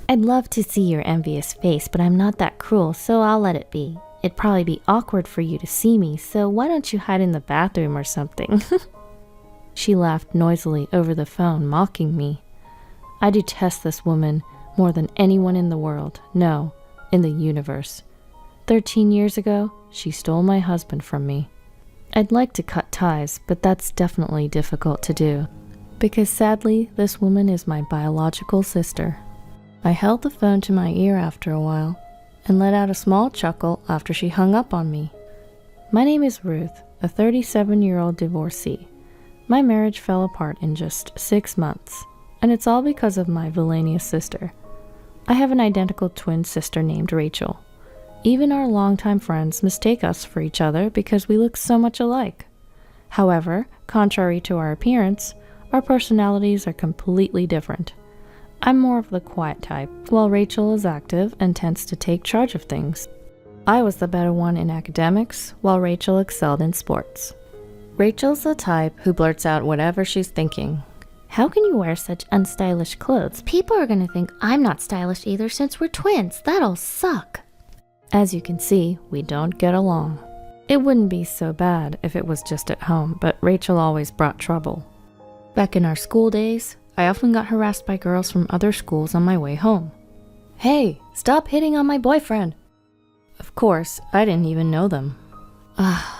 I'd love to see your envious face, but I'm not that cruel, so I'll let it be. It'd probably be awkward for you to see me, so why don't you hide in the bathroom or something? She laughed noisily over the phone, mocking me. I detest this woman more than anyone in the world. No, in the universe. 13 years ago, she stole my husband from me. I'd like to cut ties, but that's definitely difficult to do, because sadly, this woman is my biological sister. I held the phone to my ear after a while, and let out a small chuckle after she hung up on me. My name is Ruth, a 37-year-old divorcee. My marriage fell apart in just 6 months, and it's all because of my villainous sister. I have an identical twin sister named Rachel. Even our longtime friends mistake us for each other because we look so much alike. However, contrary to our appearance, our personalities are completely different. I'm more of the quiet type, while Rachel is active and tends to take charge of things. I was the better one in academics, while Rachel excelled in sports. Rachel's the type who blurts out whatever she's thinking. How can you wear such unstylish clothes? People are gonna think I'm not stylish either since we're twins. That'll suck. As you can see, we don't get along. It wouldn't be so bad if it was just at home, but Rachel always brought trouble. Back in our school days, I often got harassed by girls from other schools on my way home. Hey, stop hitting on my boyfriend! Of course, I didn't even know them.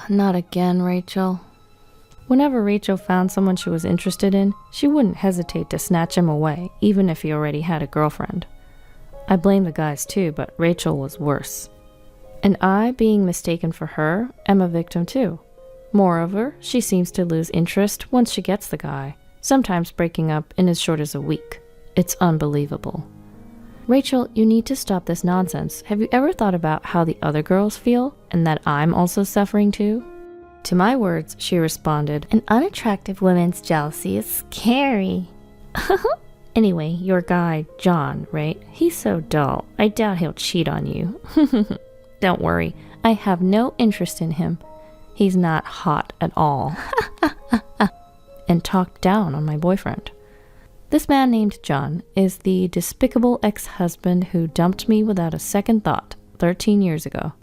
Not again, Rachel. Whenever Rachel found someone she was interested in, she wouldn't hesitate to snatch him away, even if he already had a girlfriend. I blame the guys too, but Rachel was worse. And I, being mistaken for her, am a victim too. Moreover, she seems to lose interest once she gets the guy, sometimes breaking up in as short as a week. It's unbelievable. Rachel, you need to stop this nonsense. Have you ever thought about how the other girls feel, and that I'm also suffering too? To my words, she responded, an unattractive woman's jealousy is scary. Anyway, your guy, John, right? He's so dull. I doubt he'll cheat on you. Don't worry, I have no interest in him. He's not hot at all. And talked down on my boyfriend. This man named John is the despicable ex-husband who dumped me without a second thought 13 years ago.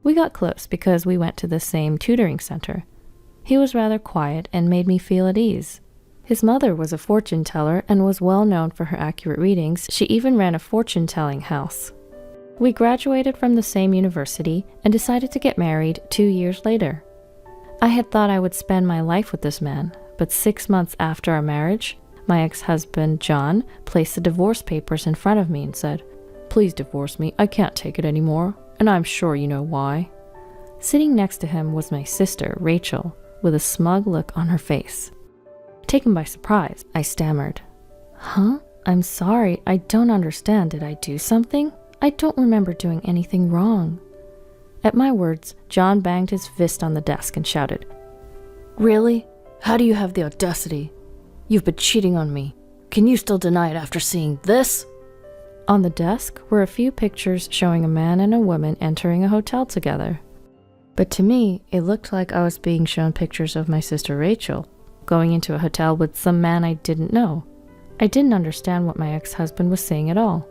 We got close because we went to the same tutoring center. He was rather quiet and made me feel at ease. His mother was a fortune teller and was well known for her accurate readings. She even ran a fortune-telling house. We graduated from the same university and decided to get married 2 years later. I had thought I would spend my life with this man, but 6 months after our marriage, my ex-husband, John, placed the divorce papers in front of me and said, "Please divorce me, I can't take it anymore, and I'm sure you know why." Sitting next to him was my sister, Rachel, with a smug look on her face. Taken by surprise, I stammered, "Huh? I'm sorry, I don't understand. Did I do something? I don't remember doing anything wrong." At my words, John banged his fist on the desk and shouted, "Really? How do you have the audacity? You've been cheating on me. Can you still deny it after seeing this?" On the desk were a few pictures showing a man and a woman entering a hotel together. But to me, it looked like I was being shown pictures of my sister Rachel, going into a hotel with some man I didn't know. I didn't understand what my ex-husband was saying at all.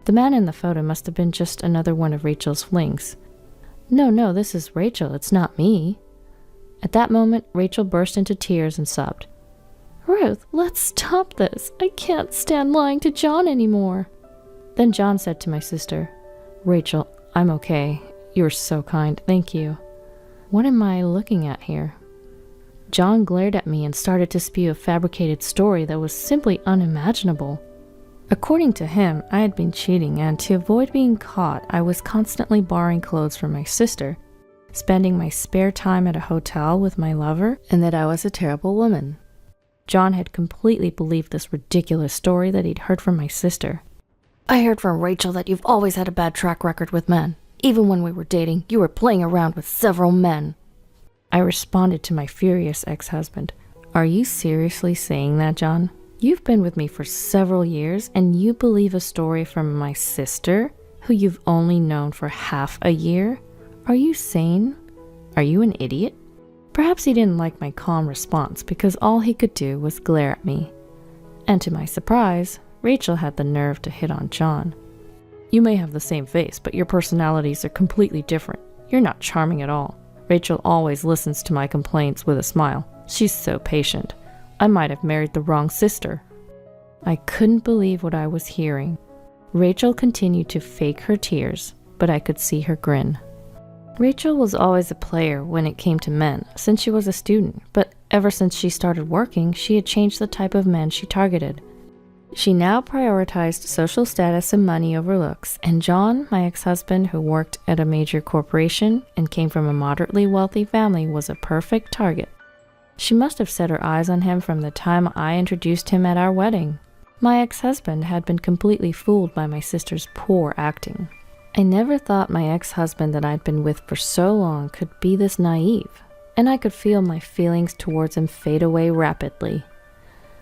The man in the photo must have been just another one of Rachel's flings. No, this is Rachel, it's not me." At that moment, Rachel burst into tears and sobbed, "Ruth, let's stop this. I can't stand lying to John anymore." Then John said to my sister, "Rachel, I'm okay. You're so kind, thank you." What am I looking at here? John glared at me and started to spew a fabricated story that was simply unimaginable. According to him, I had been cheating, and to avoid being caught, I was constantly borrowing clothes from my sister, spending my spare time at a hotel with my lover, and that I was a terrible woman. John had completely believed this ridiculous story that he'd heard from my sister. "I heard from Rachel that you've always had a bad track record with men. Even when we were dating, you were playing around with several men." I responded to my furious ex-husband, "Are you seriously saying that, John? You've been with me for several years, and you believe a story from my sister, who you've only known for half a year? Are you sane? Are you an idiot?" Perhaps he didn't like my calm response because all he could do was glare at me. And to my surprise, Rachel had the nerve to hit on John. You may have the same face, but your personalities are completely different. You're not charming at all. Rachel always listens to my complaints with a smile. She's so patient. I might have married the wrong sister. I couldn't believe what I was hearing. Rachel continued to fake her tears, but I could see her grin. Rachel was always a player when it came to men, since she was a student, but ever since she started working, she had changed the type of men she targeted. She now prioritized social status and money over looks, and John, my ex-husband who worked at a major corporation and came from a moderately wealthy family, was a perfect target. She must have set her eyes on him from the time I introduced him at our wedding. My ex-husband had been completely fooled by my sister's poor acting. I never thought my ex-husband that I'd been with for so long could be this naive, and I could feel my feelings towards him fade away rapidly.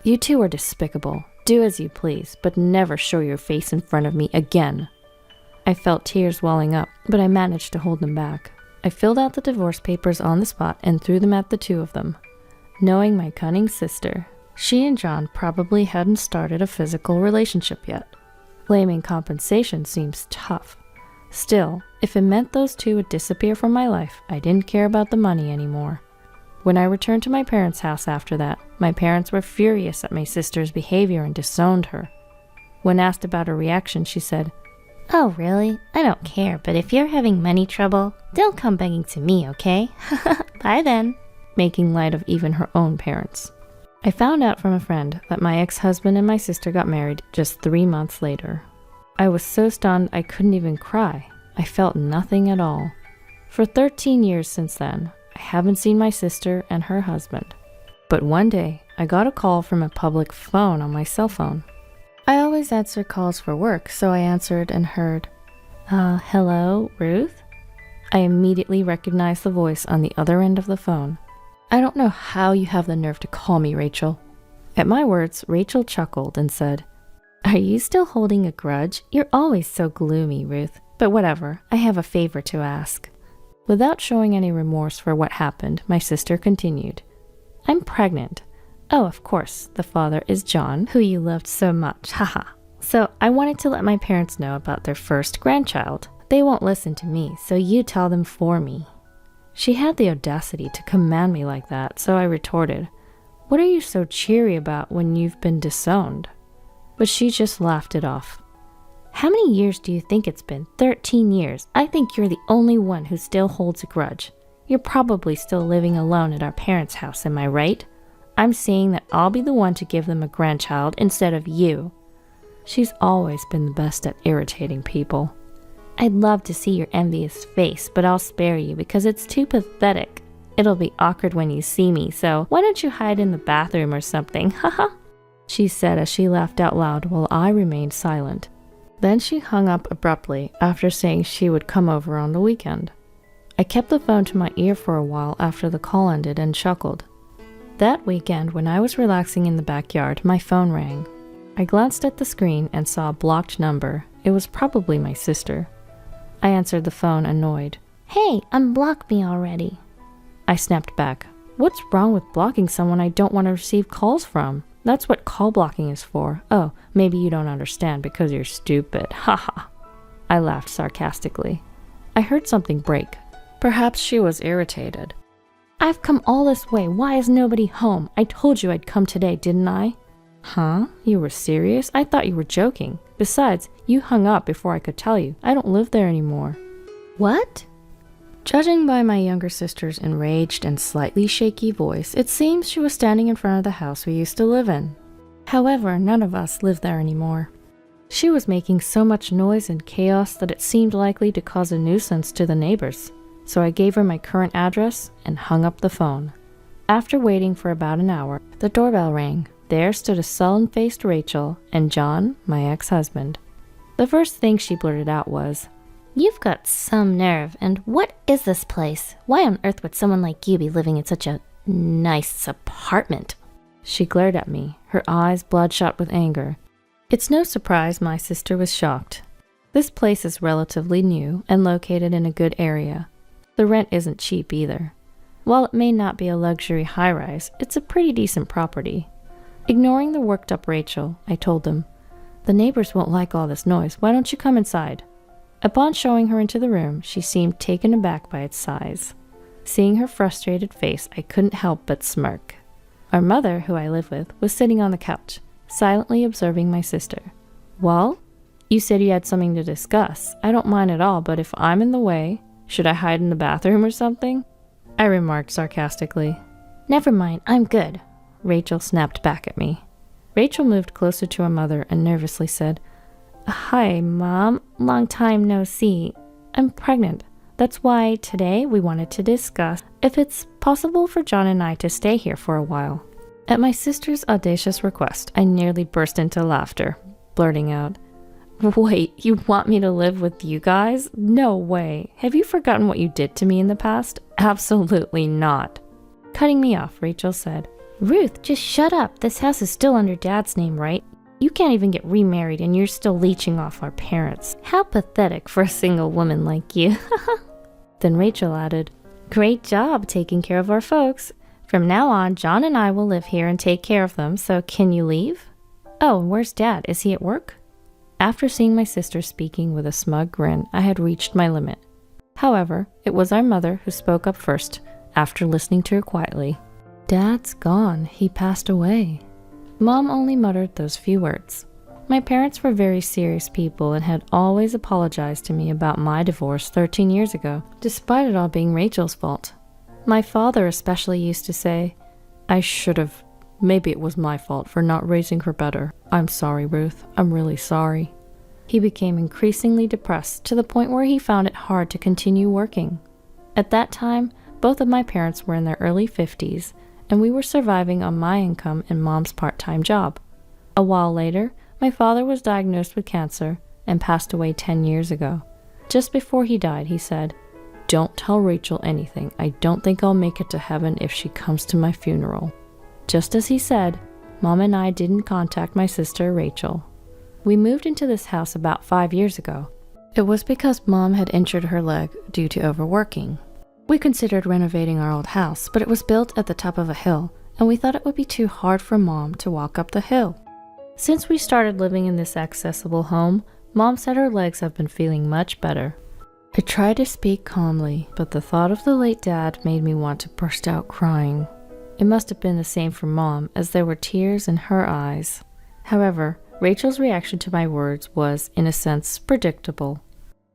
You two are despicable. Do as you please, but never show your face in front of me again. I felt tears welling up, but I managed to hold them back. I filled out the divorce papers on the spot and threw them at the two of them. Knowing my cunning sister, she and John probably hadn't started a physical relationship yet. Claiming compensation seems tough. Still, if it meant those two would disappear from my life, I didn't care about the money anymore. When I returned to my parents' house after that, my parents were furious at my sister's behavior and disowned her. When asked about her reaction, she said, "Oh, really? I don't care, but if you're having money trouble, don't come begging to me, okay? Bye then," making light of even her own parents. I found out from a friend that my ex-husband and my sister got married just 3 months later. I was so stunned I couldn't even cry. I felt nothing at all. For 13 years since then, I haven't seen my sister and her husband. But one day, I got a call from a public phone on my cell phone. I always answer calls for work, so I answered and heard, hello, Ruth? I immediately recognized the voice on the other end of the phone. "I don't know how you have the nerve to call me, Rachel." At my words, Rachel chuckled and said, "Are you still holding a grudge? You're always so gloomy, Ruth. But whatever, I have a favor to ask." Without showing any remorse for what happened, my sister continued, "I'm pregnant. Oh, of course, the father is John, who you loved so much, haha. So I wanted to let my parents know about their first grandchild. They won't listen to me, so you tell them for me." She had the audacity to command me like that, so I retorted, "What are you so cheery about when you've been disowned?" But she just laughed it off. "How many years do you think it's been? 13 years. I think you're the only one who still holds a grudge. You're probably still living alone at our parents' house, am I right? I'm saying that I'll be the one to give them a grandchild instead of you." She's always been the best at irritating people. "I'd love to see your envious face, but I'll spare you because it's too pathetic. It'll be awkward when you see me, so why don't you hide in the bathroom or something, haha," she said as she laughed out loud while I remained silent. Then she hung up abruptly after saying she would come over on the weekend. I kept the phone to my ear for a while after the call ended and chuckled. That weekend, when I was relaxing in the backyard, my phone rang. I glanced at the screen and saw a blocked number. It was probably my sister. I answered the phone, annoyed. "Hey, unblock me already." I snapped back. "What's wrong with blocking someone I don't want to receive calls from? That's what call blocking is for. Oh, maybe you don't understand because you're stupid. Haha." I laughed sarcastically. I heard something break. Perhaps she was irritated. "I've come all this way. Why is nobody home? I told you I'd come today, didn't I?" "Huh? You were serious? I thought you were joking. Besides, you hung up before I could tell you. I don't live there anymore." "What?" Judging by my younger sister's enraged and slightly shaky voice, it seems she was standing in front of the house we used to live in. However, none of us live there anymore. She was making so much noise and chaos that it seemed likely to cause a nuisance to the neighbors, so I gave her my current address and hung up the phone. After waiting for about an hour, the doorbell rang. There stood a sullen-faced Rachel and John, my ex-husband. The first thing she blurted out was, "You've got some nerve, and what is this place? Why on earth would someone like you be living in such a nice apartment?" She glared at me, her eyes bloodshot with anger. It's no surprise my sister was shocked. This place is relatively new and located in a good area. The rent isn't cheap either. While it may not be a luxury high-rise, it's a pretty decent property. Ignoring the worked-up Rachel, I told them, The neighbors won't like all this noise. Why don't you come inside? Upon showing her into the room, she seemed taken aback by its size. Seeing her frustrated face, I couldn't help but smirk. Our mother, who I live with, was sitting on the couch, silently observing my sister. Well, you said you had something to discuss. I don't mind at all, but if I'm in the way, should I hide in the bathroom or something? I remarked sarcastically. Never mind, I'm good, Rachel snapped back at me. Rachel moved closer to her mother and nervously said, Hi, Mom. Long time no see. I'm pregnant. That's why today we wanted to discuss if it's possible for John and I to stay here for a while. At my sister's audacious request, I nearly burst into laughter, blurting out, Wait, you want me to live with you guys? No way. Have you forgotten what you did to me in the past? Absolutely not. Cutting me off, Rachel said, Ruth, just shut up. This house is still under Dad's name, right? You can't even get remarried and you're still leeching off our parents. How pathetic for a single woman like you. Then Rachel added, Great job taking care of our folks. From now on, John and I will live here and take care of them, so can you leave? Oh, and where's Dad? Is he at work? After seeing my sister speaking with a smug grin, I had reached my limit. However, it was our mother who spoke up first, after listening to her quietly. Dad's gone. He passed away. Mom only muttered those few words. My parents were very serious people and had always apologized to me about my divorce 13 years ago, despite it all being Rachel's fault. My father especially used to say, I should have. Maybe it was my fault for not raising her better. I'm sorry, Ruth. I'm really sorry. He became increasingly depressed to the point where he found it hard to continue working. At that time, both of my parents were in their early 50s, and we were surviving on my income and Mom's part-time job. A while later, my father was diagnosed with cancer and passed away 10 years ago. Just before he died, he said, Don't tell Rachel anything. I don't think I'll make it to heaven if she comes to my funeral. Just as he said, Mom and I didn't contact my sister, Rachel. We moved into this house about 5 years ago. It was because Mom had injured her leg due to overworking. We considered renovating our old house, but it was built at the top of a hill, and we thought it would be too hard for Mom to walk up the hill. Since we started living in this accessible home, Mom said her legs have been feeling much better. I tried to speak calmly, but the thought of the late Dad made me want to burst out crying. It must have been the same for Mom, as there were tears in her eyes. However, Rachel's reaction to my words was, in a sense, predictable.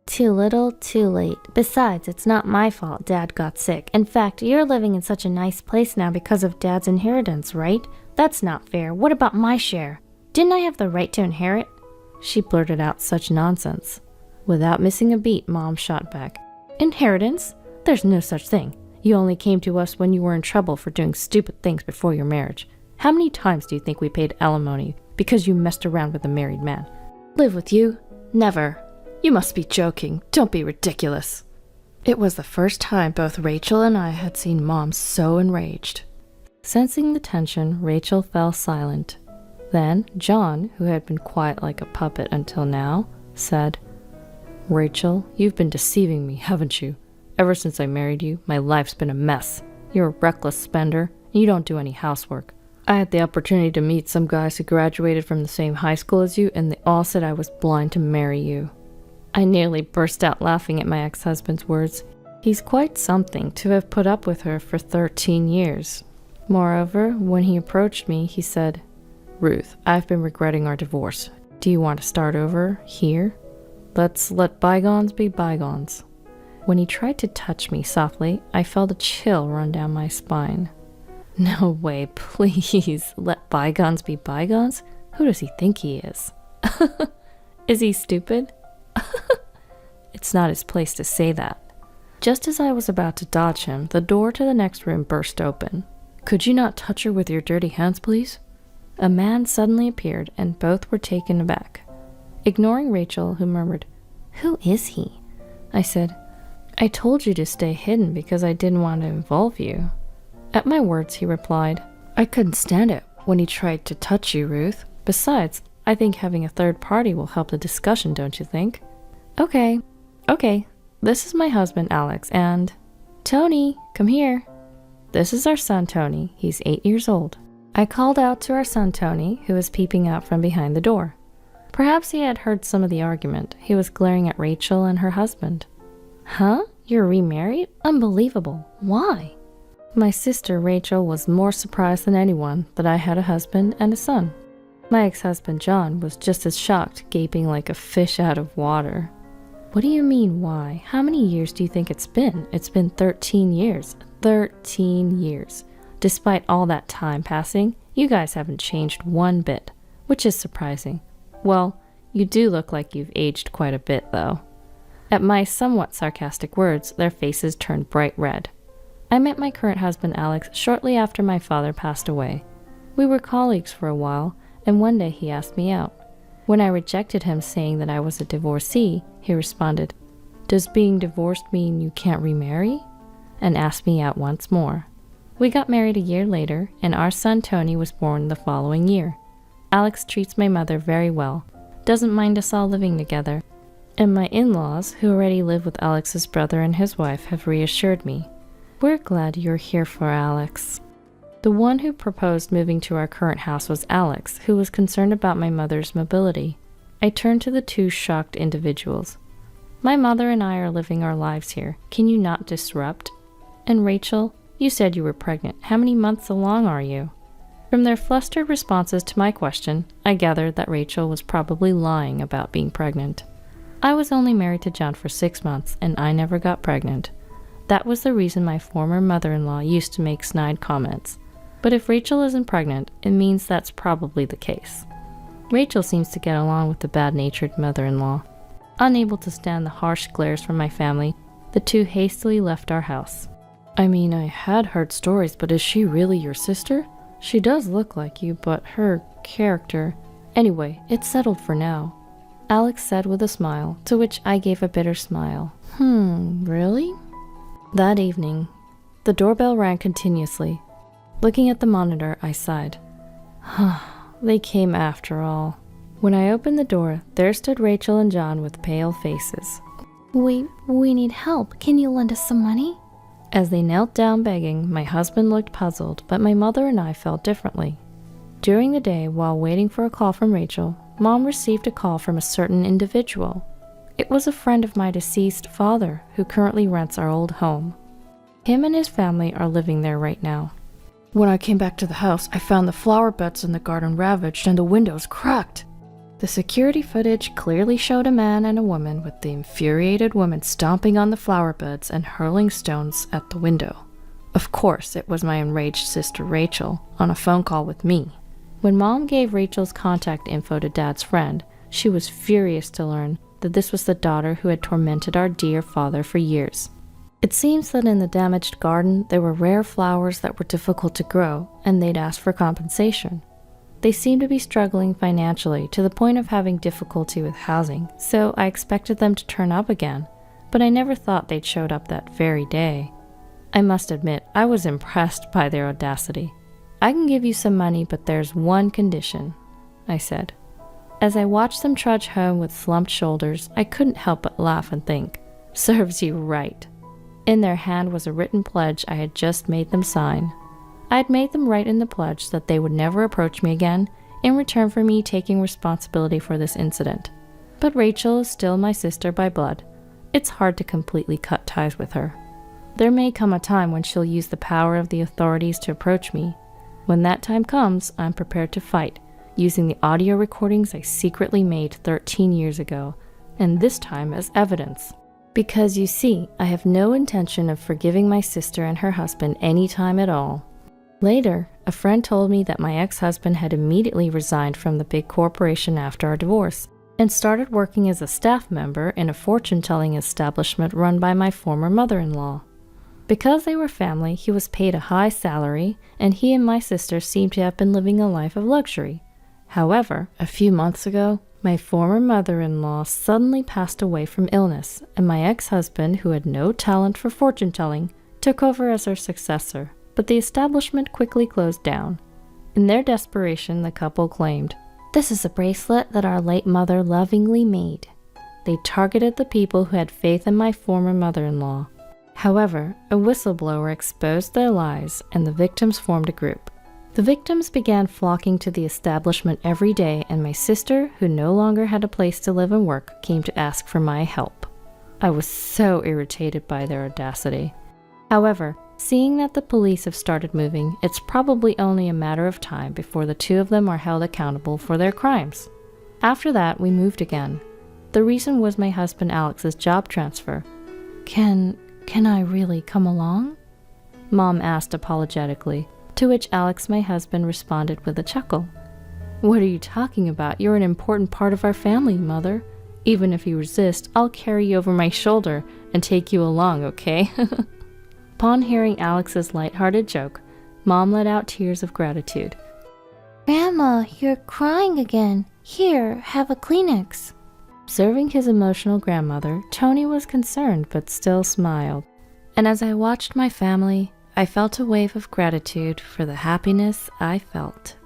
Too little, too late. Besides, it's not my fault Dad got sick. In fact, you're living in such a nice place now because of Dad's inheritance, right? That's not fair. What about my share? Didn't I have the right to inherit? She blurted out such nonsense. Without missing a beat, Mom shot back. Inheritance? There's no such thing. You only came to us when you were in trouble for doing stupid things before your marriage. How many times do you think we paid alimony because you messed around with a married man? Live with you? Never. You must be joking. Don't be ridiculous. It was the first time both Rachel and I had seen Mom so enraged. Sensing the tension, Rachel fell silent. Then John, who had been quiet like a puppet until now, said, Rachel, you've been deceiving me, haven't you? Ever since I married you, my life's been a mess. You're a reckless spender, and you don't do any housework. I had the opportunity to meet some guys who graduated from the same high school as you, and they all said I was blind to marry you. I nearly burst out laughing at my ex-husband's words. He's quite something to have put up with her for 13 years. Moreover, when he approached me, he said, Ruth, I've been regretting our divorce. Do you want to start over here? Let's let bygones be bygones. When he tried to touch me softly, I felt a chill run down my spine. No way, please. Let bygones be bygones? Who does he think he is? Is he stupid? It's not his place to say that. Just as I was about to dodge him, the door to the next room burst open. Could you not touch her with your dirty hands, please? A man suddenly appeared, and both were taken aback. Ignoring Rachel, who murmured, Who is he? I said, I told you to stay hidden because I didn't want to involve you. At my words, he replied, I couldn't stand it when he tried to touch you, Ruth. Besides, I think having a third party will help the discussion, don't you think? Okay. This is my husband, Alex, and... Tony, come here. This is our son, Tony. He's 8 years old. I called out to our son, Tony, who was peeping out from behind the door. Perhaps he had heard some of the argument. He was glaring at Rachel and her husband. Huh? You're remarried? Unbelievable. Why? My sister Rachel was more surprised than anyone that I had a husband and a son. My ex-husband John was just as shocked, gaping like a fish out of water. What do you mean, why? How many years do you think it's been? It's been 13 years. 13 years. Despite all that time passing, you guys haven't changed one bit, which is surprising. Well, you do look like you've aged quite a bit, though. At my somewhat sarcastic words, their faces turned bright red. I met my current husband Alex shortly after my father passed away. We were colleagues for a while, and one day he asked me out. When I rejected him saying that I was a divorcee, he responded, "Does being divorced mean you can't remarry?" and asked me out once more. We got married a year later, and our son Tony was born the following year. Alex treats my mother very well, doesn't mind us all living together, and my in-laws, who already live with Alex's brother and his wife, have reassured me. We're glad you're here for Alex. The one who proposed moving to our current house was Alex, who was concerned about my mother's mobility. I turned to the two shocked individuals. My mother and I are living our lives here. Can you not disrupt? And Rachel, you said you were pregnant. How many months along are you? From their flustered responses to my question, I gathered that Rachel was probably lying about being pregnant. I was only married to John for 6 months, and I never got pregnant. That was the reason my former mother-in-law used to make snide comments. But if Rachel isn't pregnant, it means that's probably the case. Rachel seems to get along with the bad-natured mother-in-law. Unable to stand the harsh glares from my family, the two hastily left our house. I mean, I had heard stories, but is she really your sister? She does look like you, but her character... Anyway, it's settled for now, Alex said with a smile, to which I gave a bitter smile. Really? That evening, the doorbell rang continuously. Looking at the monitor, I sighed. They came after all. When I opened the door, there stood Rachel and John with pale faces. We need help. Can you lend us some money? As they knelt down begging, my husband looked puzzled, but my mother and I felt differently. During the day, while waiting for a call from Rachel, Mom received a call from a certain individual. It was a friend of my deceased father who currently rents our old home. Him and his family are living there right now. When I came back to the house, I found the flower beds in the garden ravaged and the windows cracked. The security footage clearly showed a man and a woman, with the infuriated woman stomping on the flower beds and hurling stones at the window. Of course, it was my enraged sister Rachel on a phone call with me. When Mom gave Rachel's contact info to Dad's friend, she was furious to learn that this was the daughter who had tormented our dear father for years. It seems that in the damaged garden there were rare flowers that were difficult to grow, and they'd asked for compensation. They seemed to be struggling financially to the point of having difficulty with housing, so I expected them to turn up again, but I never thought they'd showed up that very day. I must admit, I was impressed by their audacity. I can give you some money, but there's one condition, I said. As I watched them trudge home with slumped shoulders, I couldn't help but laugh and think, serves you right. In their hand was a written pledge I had just made them sign. I had made them write in the pledge that they would never approach me again in return for me taking responsibility for this incident. But Rachel is still my sister by blood. It's hard to completely cut ties with her. There may come a time when she'll use the power of the authorities to approach me. When that time comes, I'm prepared to fight, using the audio recordings I secretly made 13 years ago, and this time as evidence. Because you see, I have no intention of forgiving my sister and her husband any time at all. Later, a friend told me that my ex-husband had immediately resigned from the big corporation after our divorce and started working as a staff member in a fortune-telling establishment run by my former mother-in-law. Because they were family, he was paid a high salary, and he and my sister seemed to have been living a life of luxury. However, a few months ago, my former mother-in-law suddenly passed away from illness, and my ex-husband, who had no talent for fortune-telling, took over as her successor, but the establishment quickly closed down. In their desperation, the couple claimed, "This is a bracelet that our late mother lovingly made." They targeted the people who had faith in my former mother-in-law. However, a whistleblower exposed their lies, and the victims formed a group. The victims began flocking to the establishment every day, and my sister, who no longer had a place to live and work, came to ask for my help. I was so irritated by their audacity. However, seeing that the police have started moving, it's probably only a matter of time before the two of them are held accountable for their crimes. After that, we moved again. The reason was my husband Alex's job transfer. Can I really come along? Mom asked apologetically, to which Alex, my husband, responded with a chuckle. What are you talking about? You're an important part of our family, Mother. Even if you resist, I'll carry you over my shoulder and take you along, okay? Upon hearing Alex's lighthearted joke, Mom let out tears of gratitude. Grandma, you're crying again. Here, have a Kleenex. Observing his emotional grandmother, Tony was concerned but still smiled. And as I watched my family, I felt a wave of gratitude for the happiness I felt.